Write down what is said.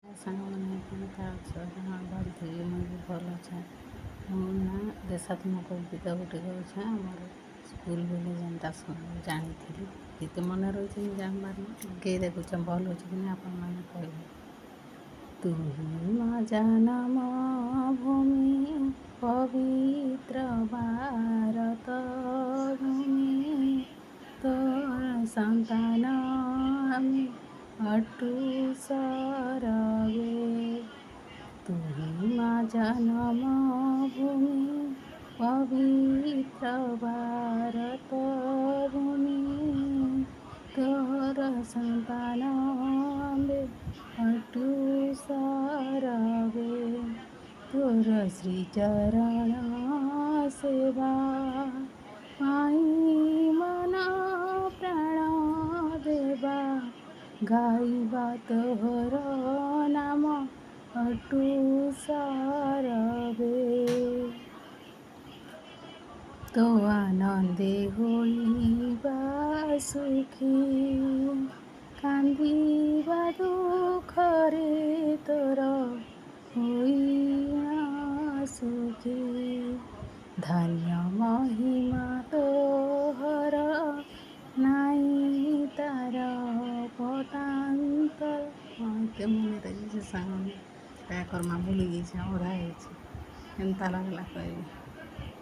ସାଙ୍ଗମାନେ କେନ୍ତା ଅଛ? ହଁ ଭଲ୍ ଥିବି, ମୁଇଁ ବି ଭଲ୍ ଅଛେଁ। ମୁଁ ନା ଦେଶାତ୍ମକ ଗୀତ ଗୁଟେ ଗାଉଛେଁ। ଆମର୍ ସ୍କୁଲ୍ ବେଲେ ଯେନ୍ତା ଜାଣିଥିଲି। ଗୀତ ମନେ ରହିଛେ ନି ଜାଣ୍ବାର୍ ନ ଗାଇ ଦେଖୁଛେଁ, ଭଲ୍ ହଉଛେ କି ନାଇଁ ଆପଣମାନେ କହେବେ। ତୁହି ମା ଜନମ ଭୂମି ପବିତ୍ର ଭାରତ ଭୂମି, ତୋର ସନ୍ତାନ ଆମେ ଅଟୁ ସରବେ। ତୁହି ମା ଜନମ ଭୂମି ପବିତ୍ର ଭାରତ ଭୂମି, ତୋର ସନ୍ତାନ ଆମ୍ଭେ ଅଟୁ ସରବେ। ତୋର ଶ୍ରୀଚରଣ ସେବା ପାଇଁ ମନ ପ୍ରାଣ ଦେବା, ଗାଇବା ତୋହର ନାମ ଅଟୁ ସରବେ। ତୋ ଆନନ୍ଦେ ହୋଇବା ସୁଖୀ, କାନ୍ଦିବା ଦୁଃଖରେ ତୋର ହୋଇଣା ସୁଖୀ। ଧନ୍ୟ ମହିମା ତୋହର, ନାଇଁ ତାର ପଟାନ୍ତର। ହଁ ଏତେ ମନେ ରହିଛେ ସାଙ୍ଗମାନେ, କାଁ କର୍ମା ଭୁଲି ଯାଇଛେଁ, ଅଧା ହେଇଛେ। କେନ୍ତା ଲାଗ୍ଲା କହେବେ।